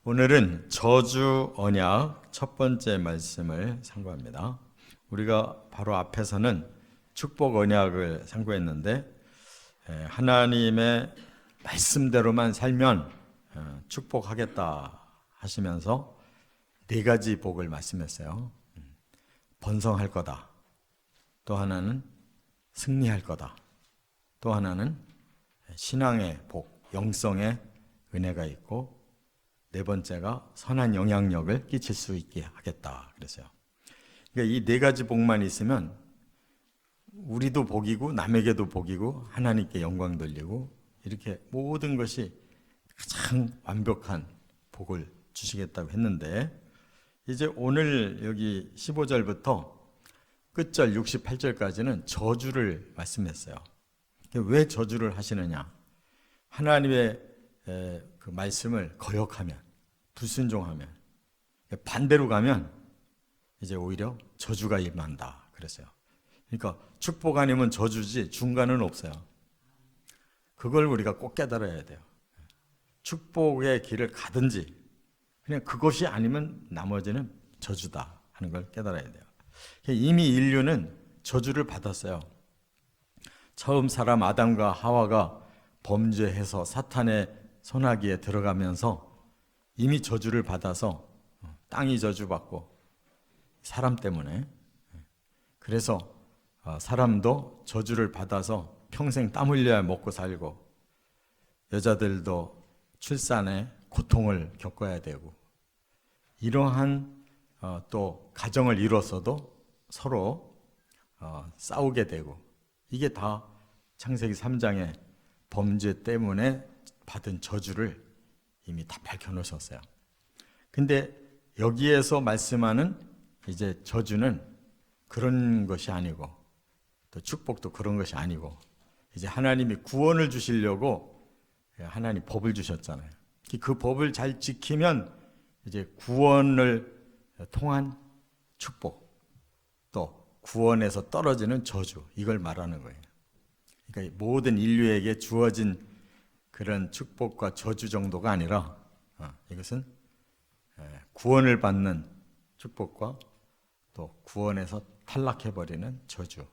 오늘은 저주 언약 첫 번째 말씀을 상고합니다. 우리가 바로 앞에서는 축복 언약을 상고했는데 하나님의 말씀대로만 살면 축복하겠다 하시면서 네 가지 복을 말씀했어요. 번성할 거다. 또 하나는 승리할 거다. 또 하나는 신앙의 복, 영성의 은혜가 있고 네 번째가 선한 영향력을 끼칠 수 있게 하겠다 그랬어요. 그러니까 이 네 가지 복만 있으면 우리도 복이고 남에게도 복이고 하나님께 영광 돌리고 이렇게 모든 것이 가장 완벽한 복을 주시겠다고 했는데 이제 오늘 여기 15절부터 끝절 68절까지는 저주를 말씀했어요. 왜 저주를 하시느냐? 하나님의 그 말씀을 거역하면, 불순종하면, 반대로 가면 이제 오히려 저주가 임한다 그랬어요. 그러니까 축복 아니면 저주지 중간은 없어요. 그걸 우리가 꼭 깨달아야 돼요. 축복의 길을 가든지 그냥 그것이 아니면 나머지는 저주다 하는 걸 깨달아야 돼요. 이미 인류는 저주를 받았어요. 처음 사람 아담과 하와가 범죄해서 사탄의 손아귀에 들어가면서 이미 저주를 받아서 땅이 저주받고 사람 때문에 그래서 사람도 저주를 받아서 평생 땀 흘려야 먹고 살고 여자들도 출산에 고통을 겪어야 되고 이러한 또 가정을 이뤘어도 서로 싸우게 되고 이게 다 창세기 3장의 범죄 때문에 받은 저주를 이미 다 밝혀놓으셨어요. 근데 여기에서 말씀하는 이제 저주는 그런 것이 아니고 또 축복도 그런 것이 아니고 이제 하나님이 구원을 주시려고 하나님 법을 주셨잖아요. 그 법을 잘 지키면 이제 구원을 통한 축복 또 구원에서 떨어지는 저주 이걸 말하는 거예요. 그러니까 모든 인류에게 주어진 그런 축복과 저주 정도가 아니라 이것은 구원을 받는 축복과 또 구원에서 탈락해버리는 저주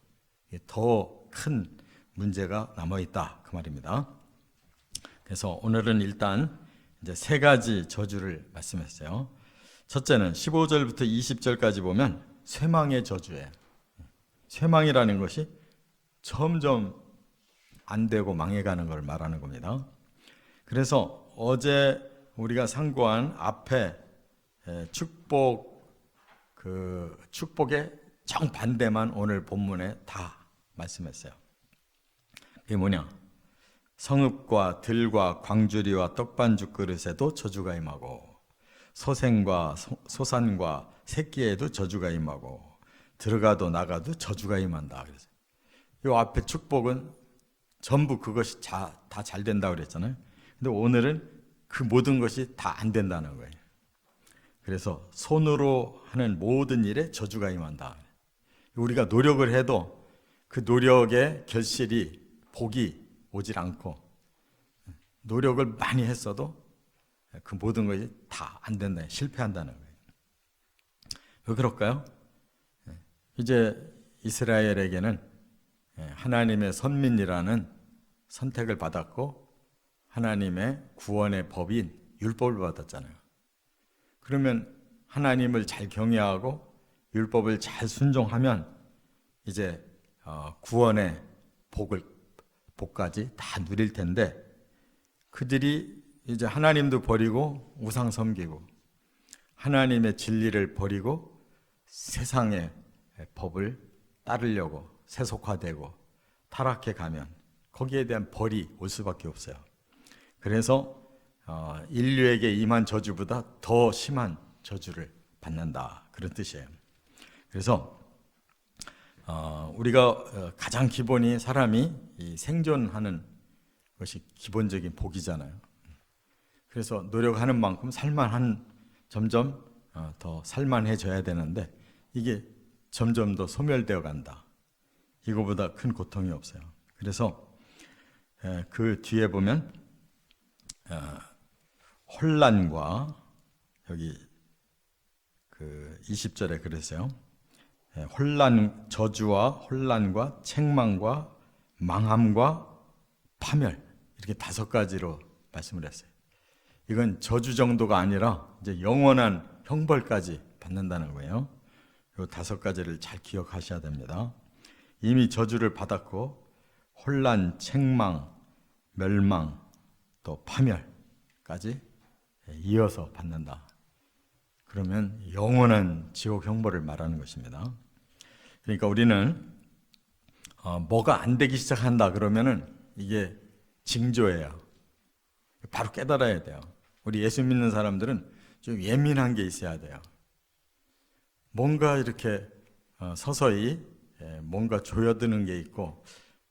더 큰 문제가 남아있다 그 말입니다. 그래서 오늘은 일단 이제 세 가지 저주를 말씀했어요. 첫째는 15절부터 20절까지 보면 쇠망의 저주예요. 쇠망이라는 것이 점점 안 되고 망해가는 걸 말하는 겁니다. 그래서 어제 우리가 상고한 앞에 축복의 정반대만 오늘 본문에 다 말씀했어요. 그게 뭐냐? 성읍과 들과 광주리와 떡반죽 그릇에도 저주가 임하고 소생과 소산과 새끼에도 저주가 임하고 들어가도 나가도 저주가 임한다. 그래서 이 앞에 축복은 전부 그것이 다 잘 된다고 그랬잖아요. 근데 오늘은 그 모든 것이 다 안 된다는 거예요. 그래서 손으로 하는 모든 일에 저주가 임한다. 우리가 노력을 해도 그 노력의 결실이 복이 오질 않고 노력을 많이 했어도 그 모든 것이 다 안 된다. 실패한다는 거예요. 왜 그럴까요? 이제 이스라엘에게는 하나님의 선민이라는 선택을 받았고 하나님의 구원의 법인 율법을 받았잖아요. 그러면 하나님을 잘 경외하고 율법을 잘 순종하면 이제 구원의 복까지 다 누릴 텐데 그들이 이제 하나님도 버리고 우상 섬기고 하나님의 진리를 버리고 세상의 법을 따르려고 세속화되고 타락해 가면 거기에 대한 벌이 올 수밖에 없어요. 그래서 인류에게 임한 저주보다 더 심한 저주를 받는다 그런 뜻이에요. 그래서 우리가 가장 기본이 사람이 이 생존하는 것이 기본적인 복이잖아요. 그래서 노력하는 만큼 점점 더 살만해져야 되는데 이게 점점 더 소멸되어 간다. 이거보다 큰 고통이 없어요. 그래서 그 뒤에 보면 혼란과 여기 그 20절에 그랬어요. 저주와 혼란과 책망과 망함과 파멸, 이렇게 5가지로 말씀을 했어요. 이건 저주 정도가 아니라 이제 영원한 형벌까지 받는다는 거예요. 이 5가지를 잘 기억하셔야 됩니다. 이미 저주를 받았고 혼란, 책망, 멸망, 또 파멸까지 이어서 받는다. 그러면 영원한 지옥 형벌을 말하는 것입니다. 그러니까 우리는 뭐가 안 되기 시작한다 그러면은 이게 징조예요. 바로 깨달아야 돼요. 우리 예수 믿는 사람들은 좀 예민한 게 있어야 돼요. 뭔가 이렇게 서서히 뭔가 조여드는 게 있고,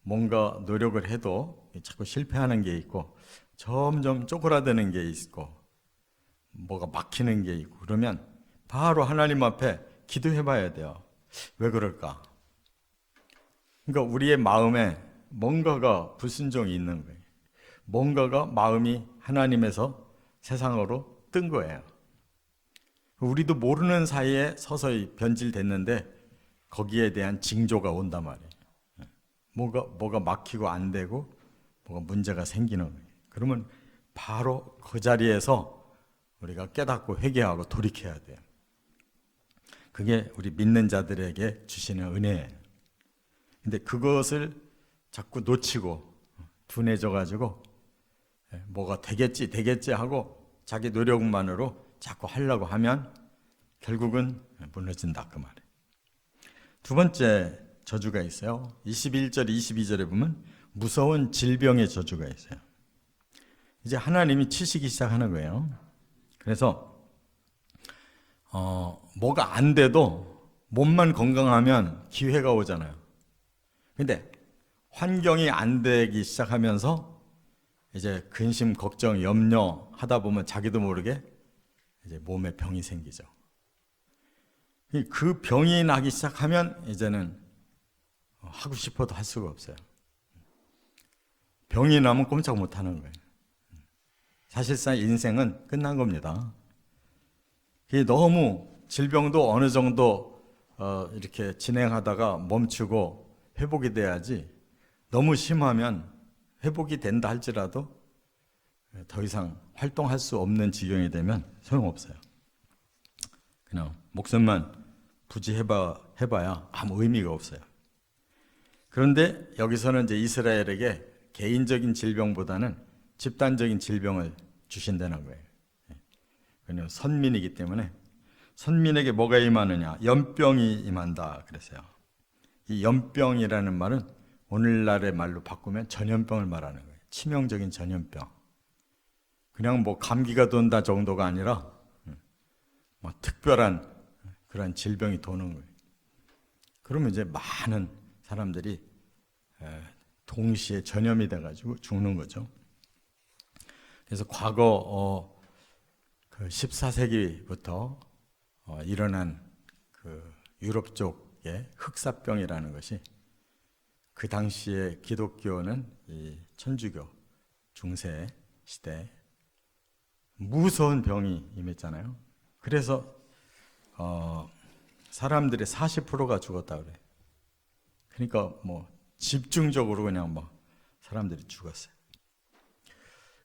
뭔가 노력을 해도 자꾸 실패하는 게 있고, 점점 쪼그라드는 게 있고, 뭐가 막히는 게 있고, 그러면 바로 하나님 앞에 기도해 봐야 돼요. 왜 그럴까? 그러니까 우리의 마음에 뭔가가 불순종이 있는 거예요. 뭔가가 마음이 하나님에서 세상으로 뜬 거예요. 우리도 모르는 사이에 서서히 변질됐는데 거기에 대한 징조가 온단 말이에요. 뭐가 막히고 안 되고 뭐가 문제가 생기는 거예요. 그러면 바로 그 자리에서 우리가 깨닫고 회개하고 돌이켜야 돼요. 그게 우리 믿는 자들에게 주시는 은혜예요. 근데 그것을 자꾸 놓치고 둔해져가지고 뭐가 되겠지 하고 자기 노력만으로 자꾸 하려고 하면 결국은 무너진다 그 말이에요. 두 번째 저주가 있어요. 21절, 22절에 보면 무서운 질병의 저주가 있어요. 이제 하나님이 치시기 시작하는 거예요. 그래서 뭐가 안 돼도 몸만 건강하면 기회가 오잖아요. 근데 환경이 안 되기 시작하면서 이제 근심, 걱정, 염려 하다 보면 자기도 모르게 이제 몸에 병이 생기죠. 그 병이 나기 시작하면 이제는 하고 싶어도 할 수가 없어요. 병이 나면 꼼짝 못 하는 거예요. 사실상 인생은 끝난 겁니다. 너무 질병도 어느 정도 이렇게 진행하다가 멈추고 회복이 돼야지, 너무 심하면 회복이 된다 할지라도 더 이상 활동할 수 없는 지경이 되면 소용없어요. 그냥 목숨만 부지 해봐야 아무 의미가 없어요. 그런데 여기서는 이제 이스라엘에게 개인적인 질병보다는 집단적인 질병을 주신다는 거예요. 왜냐하면 선민이기 때문에. 선민에게 뭐가 임하느냐? 연병이 임한다 그랬어요. 이 연병이라는 말은 오늘날의 말로 바꾸면 전염병을 말하는 거예요. 치명적인 전염병. 그냥 뭐 감기가 돈다 정도가 아니라 뭐 특별한 그런 질병이 도는 거예요. 그러면 이제 많은 사람들이 동시에 전염이 돼가지고 죽는 거죠. 그래서 과거 그 14세기부터 일어난 그 유럽 쪽의 흑사병이라는 것이, 그 당시에 기독교는 이 천주교 중세 시대 무서운 병이 임했잖아요. 그래서 사람들의 40%가 죽었다 그래요. 그러니까 뭐 집중적으로 그냥 막 사람들이 죽었어요.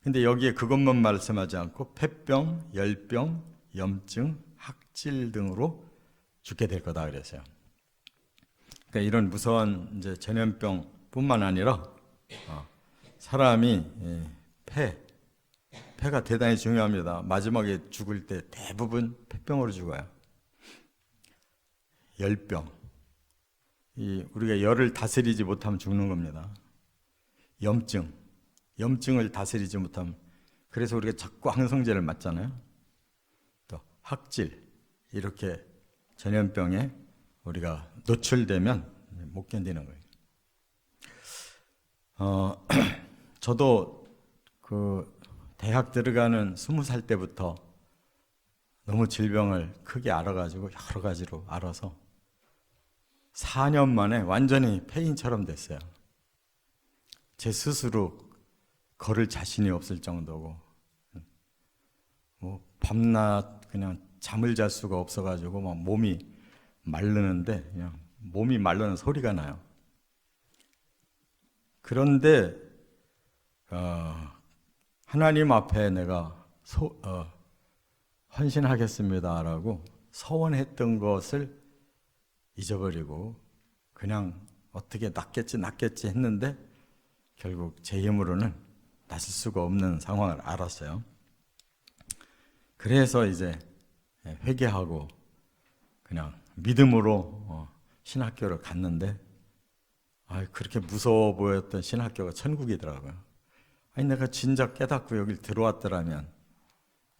근데 여기에 그것만 말씀하지 않고 폐병, 열병, 염증, 학질 등으로 죽게 될 거다 그랬어요. 그러니까 이런 무서운 이제 전염병뿐만 아니라 사람이 폐가 대단히 중요합니다. 마지막에 죽을 때 대부분 폐병으로 죽어요. 열병, 우리가 열을 다스리지 못하면 죽는 겁니다. 염증을 다스리지 못하면, 그래서 우리가 자꾸 항생제를 맞잖아요. 또 학질, 이렇게 전염병에 우리가 노출되면 못 견디는 거예요. 저도 그 대학 들어가는 20살 때부터 너무 질병을 크게 알아가지고 여러 가지로 알아서 4년 만에 완전히 폐인처럼 됐어요. 제 스스로 걸을 자신이 없을 정도고, 뭐 밤낮 그냥 잠을 잘 수가 없어가지고 막 몸이 마르는데 그냥 몸이 마르는 소리가 나요. 그런데 하나님 앞에 내가 헌신하겠습니다라고 서원했던 것을 잊어버리고 그냥 어떻게 낫겠지 했는데 결국 제 힘으로는 나설 수가 없는 상황을 알았어요. 그래서 이제 회개하고 그냥 믿음으로 신학교를 갔는데 그렇게 무서워 보였던 신학교가 천국이더라고요. 내가 진작 깨닫고 여길 들어왔더라면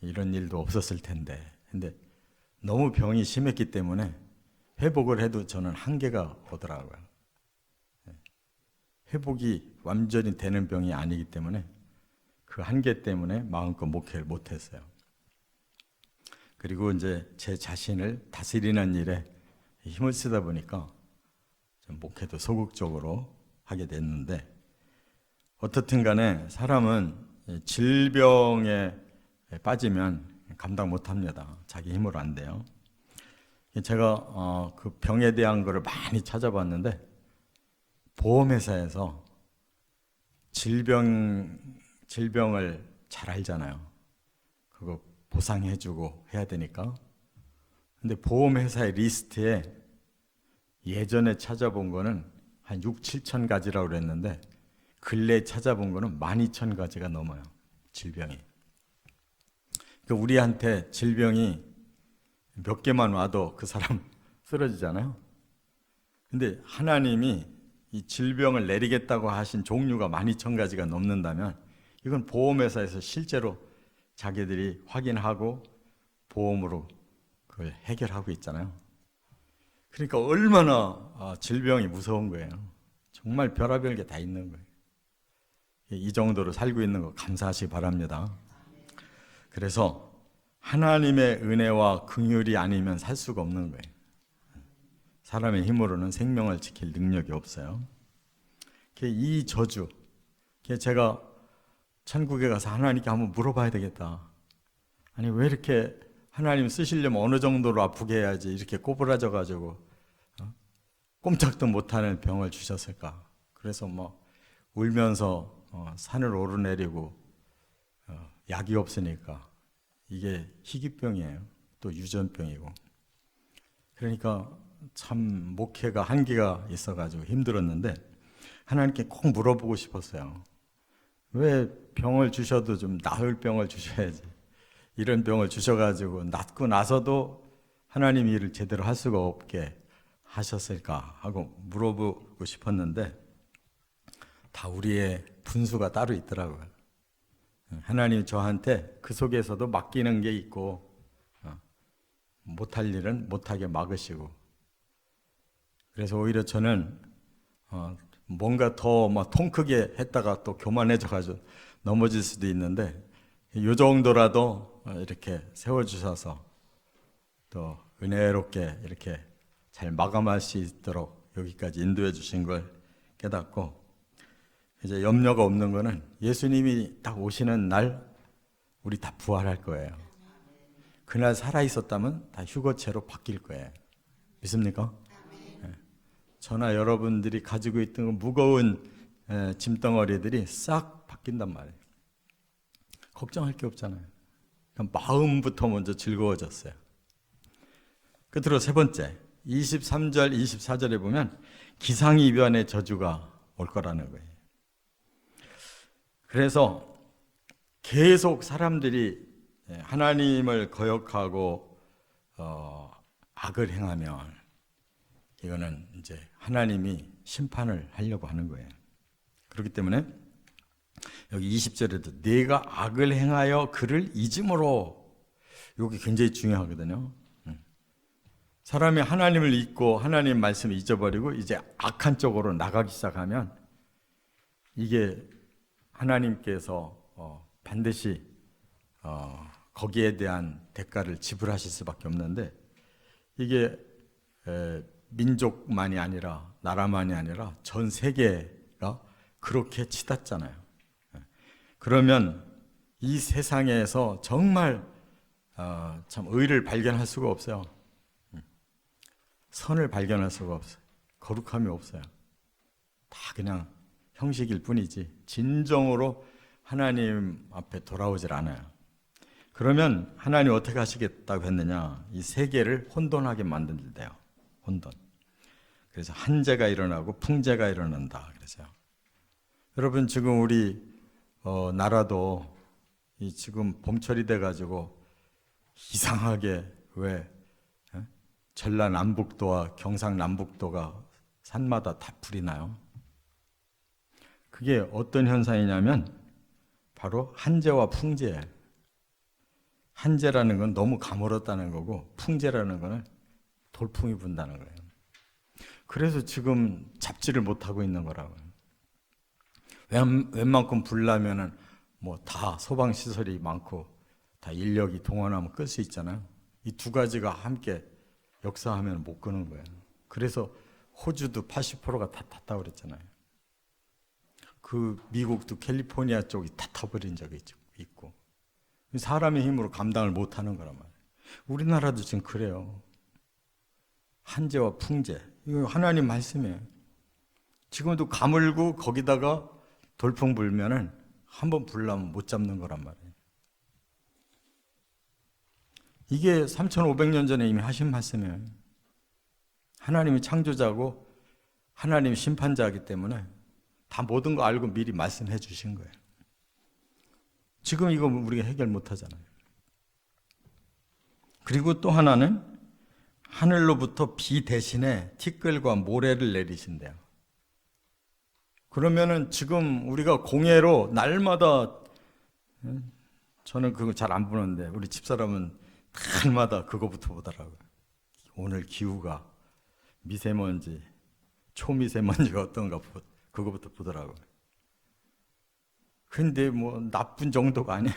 이런 일도 없었을 텐데. 근데 너무 병이 심했기 때문에 회복을 해도 저는 한계가 오더라고요. 회복이 완전히 되는 병이 아니기 때문에 그 한계 때문에 마음껏 목회를 못했어요. 그리고 이제 제 자신을 다스리는 일에 힘을 쓰다 보니까 목회도 소극적으로 하게 됐는데, 어떻든 간에 사람은 질병에 빠지면 감당 못합니다. 자기 힘으로 안 돼요. 제가 그 병에 대한 거를 많이 찾아봤는데 보험회사에서 질병을 잘 알잖아요. 그거 보상해주고 해야 되니까. 근데 보험회사의 리스트에 예전에 찾아본 거는 한 6, 7천 가지라고 그랬는데 근래에 찾아본 거는 12,000가지가 넘어요. 질병이. 그러니까 우리한테 질병이 몇 개만 와도 그 사람 쓰러지잖아요. 근데 하나님이 이 질병을 내리겠다고 하신 종류가 12,000가지가 넘는다면 이건 보험회사에서 실제로 자기들이 확인하고 보험으로 그걸 해결하고 있잖아요. 그러니까 얼마나 질병이 무서운 거예요. 정말 별의별 게 다 있는 거예요. 이 정도로 살고 있는 거 감사하시기 바랍니다. 그래서 하나님의 은혜와 긍휼이 아니면 살 수가 없는 거예요. 사람의 힘으로는 생명을 지킬 능력이 없어요. 이 저주, 제가 천국에 가서 하나님께 한번 물어봐야 되겠다. 아니 왜 이렇게 하나님 쓰시려면 어느 정도로 아프게 해야지 이렇게 꼬부라져가지고 꼼짝도 못하는 병을 주셨을까. 그래서 울면서 산을 오르내리고 약이 없으니까 이게 희귀병이에요. 또 유전병이고. 그러니까 참 목회가 한계가 있어가지고 힘들었는데 하나님께 꼭 물어보고 싶었어요. 왜 병을 주셔도 좀 나을 병을 주셔야지. 이런 병을 주셔가지고 낫고 나서도 하나님 일을 제대로 할 수가 없게 하셨을까 하고 물어보고 싶었는데 다 우리의 분수가 따로 있더라고요. 하나님 저한테 그 속에서도 맡기는 게 있고 못할 일은 못하게 막으시고, 그래서 오히려 저는 뭔가 더 통 크게 했다가 또 교만해져가지고 넘어질 수도 있는데 이 정도라도 이렇게 세워주셔서 또 은혜롭게 이렇게 잘 마감할 수 있도록 여기까지 인도해 주신 걸 깨닫고, 이제 염려가 없는 거는 예수님이 딱 오시는 날 우리 다 부활할 거예요. 그날 살아 있었다면 다 휴거체로 바뀔 거예요. 믿습니까? 네. 저나 여러분들이 가지고 있던 무거운 짐덩어리들이 싹 바뀐단 말이에요. 걱정할 게 없잖아요. 그러니까 마음부터 먼저 즐거워졌어요. 끝으로 세 번째, 23절, 24절에 보면 기상이변의 저주가 올 거라는 거예요. 그래서 계속 사람들이 하나님을 거역하고 악을 행하면 이거는 이제 하나님이 심판을 하려고 하는 거예요. 그렇기 때문에 여기 20절에도 내가 악을 행하여 그를 잊음으로, 이게 굉장히 중요하거든요. 사람이 하나님을 잊고 하나님 말씀을 잊어버리고 이제 악한 쪽으로 나가기 시작하면 이게 하나님께서 반드시 거기에 대한 대가를 지불하실 수밖에 없는데, 이게 민족만이 아니라 나라만이 아니라 전 세계가 그렇게 치닫잖아요. 그러면 이 세상에서 정말 참 의를 발견할 수가 없어요. 선을 발견할 수가 없어요. 거룩함이 없어요. 다 그냥 형식일 뿐이지 진정으로 하나님 앞에 돌아오질 않아요. 그러면 하나님 어떻게 하시겠다고 했느냐? 이 세계를 혼돈하게 만든대요. 혼돈. 그래서 한재가 일어나고 풍재가 일어난다. 그래서요. 여러분 지금 우리 나라도 이 지금 봄철이 돼가지고 이상하게 왜 전라남북도와 경상남북도가 산마다 다 불이 나요. 그게 어떤 현상이냐면 바로 한재와 풍재예요. 한재라는 건 너무 가물었다는 거고 풍재라는 거는 돌풍이 분다는 거예요. 그래서 지금 잡지를 못하고 있는 거라고요. 웬만큼 불 나면은 뭐 다 소방시설이 많고 다 인력이 동원하면 끌 수 있잖아요. 이 두 가지가 함께 역사하면 못 끄는 거예요. 그래서 호주도 80%가 다 탔다고 그랬잖아요. 그 미국도 캘리포니아 쪽이 다 타버린 적이 있고 사람의 힘으로 감당을 못하는 거란 말이에요. 우리나라도 지금 그래요. 한재와 풍재 이거 하나님 말씀이에요. 지금도 가물고 거기다가 돌풍 불면은 한번 불나면 못 잡는 거란 말이에요. 이게 3,500년 전에 이미 하신 말씀이에요. 하나님이 창조자고 하나님이 심판자이기 때문에 다 모든 거 알고 미리 말씀해 주신 거예요. 지금 이거 우리가 해결 못 하잖아요. 그리고 또 하나는 하늘로부터 비 대신에 티끌과 모래를 내리신대요. 그러면은 지금 우리가 공해로 날마다 저는 그거 잘 안 보는데 우리 집사람은 날마다 그거부터 보더라고요. 오늘 기후가 미세먼지, 초미세먼지가 어떤가 그거부터 보더라고요. 근데 뭐 나쁜 정도가 아니에요,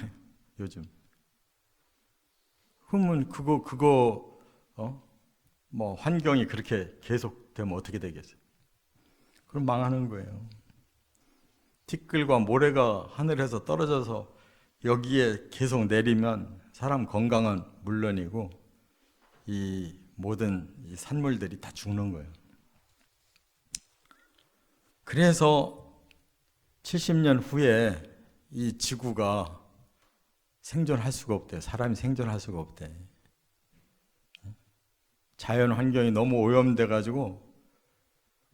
요즘. 그러면 뭐 환경이 그렇게 계속되면 어떻게 되겠어요? 그럼 망하는 거예요. 티끌과 모래가 하늘에서 떨어져서 여기에 계속 내리면 사람 건강은 물론이고 이 모든 이 산물들이 다 죽는 거예요. 그래서 70년 후에 이 지구가 생존할 수가 없대요. 사람이 생존할 수가 없대. 자연 환경이 너무 오염돼 가지고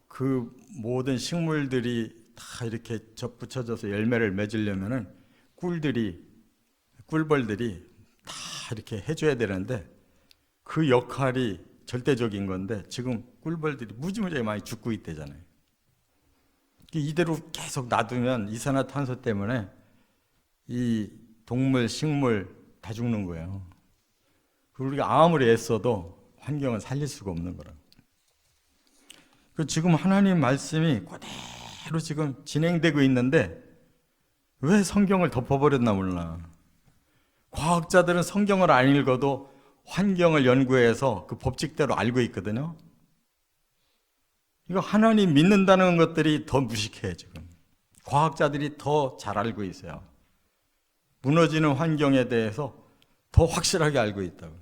그 모든 식물들이 다 이렇게 접붙여져서 열매를 맺으려면은 꿀벌들이 다 이렇게 해줘야 되는데 그 역할이 절대적인 건데 지금 꿀벌들이 무지무지하게 많이 죽고 있대잖아요. 이대로 계속 놔두면 이산화탄소 때문에 이 동물, 식물 다 죽는 거예요. 우리가 아무리 애써도 환경을 살릴 수가 없는 거라고. 지금 하나님 말씀이 그대로 지금 진행되고 있는데 왜 성경을 덮어버렸나 몰라. 과학자들은 성경을 안 읽어도 환경을 연구해서 그 법칙대로 알고 있거든요. 이거 하나님 믿는다는 것들이 더 무식해요, 지금. 과학자들이 더 잘 알고 있어요. 무너지는 환경에 대해서 더 확실하게 알고 있다고.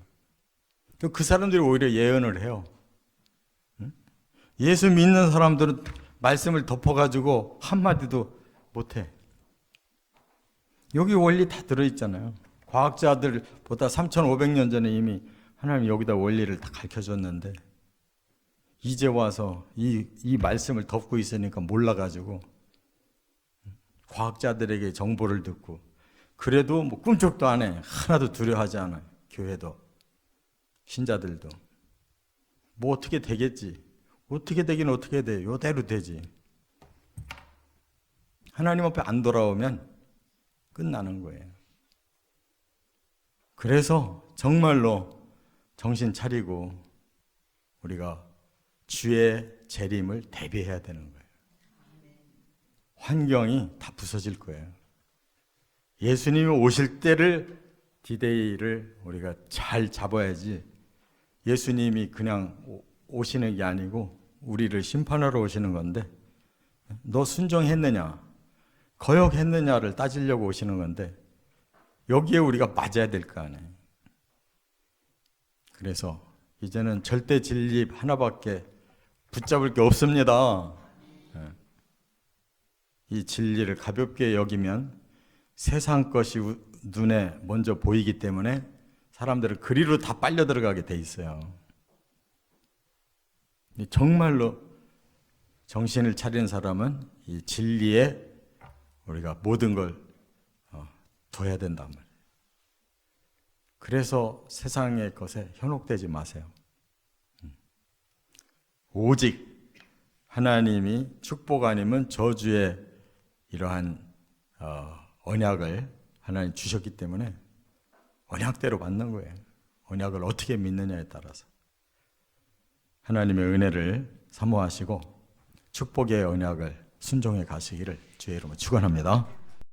그 사람들이 오히려 예언을 해요. 예수 믿는 사람들은 말씀을 덮어가지고 한마디도 못해. 여기 원리 다 들어있잖아요. 과학자들보다 3,500년 전에 이미 하나님 여기다 원리를 다 가르쳐줬는데 이제 와서 이 말씀을 덮고 있으니까 몰라가지고 과학자들에게 정보를 듣고 그래도 뭐 꿈쩍도 안 해. 하나도 두려워하지 않아요. 교회도 신자들도 뭐 어떻게 되겠지. 어떻게 되긴 어떻게 돼. 요대로 되지. 하나님 앞에 안 돌아오면 끝나는 거예요. 그래서 정말로 정신 차리고 우리가 주의 재림을 대비해야 되는 거예요. 환경이 다 부서질 거예요. 예수님이 오실 때를 디데이를 우리가 잘 잡아야지 예수님이 그냥 오시는 게 아니고 우리를 심판하러 오시는 건데 너 순종했느냐 거역했느냐를 따지려고 오시는 건데 여기에 우리가 맞아야 될 거 아니에요. 그래서 이제는 절대 진리 하나밖에 붙잡을 게 없습니다. 이 진리를 가볍게 여기면 세상 것이 눈에 먼저 보이기 때문에 사람들은 그리로 다 빨려 들어가게 돼 있어요. 정말로 정신을 차리는 사람은 이 진리에 우리가 모든 걸 둬야 된단 말이에요. 그래서 세상의 것에 현혹되지 마세요. 오직 하나님이 축복 아니면 저주의 이러한 언약을 하나님 주셨기 때문에 언약대로 받는 거예요. 언약을 어떻게 믿느냐에 따라서 하나님의 은혜를 사모하시고 축복의 언약을 순종해 가시기를 주의 이름으로 축원합니다.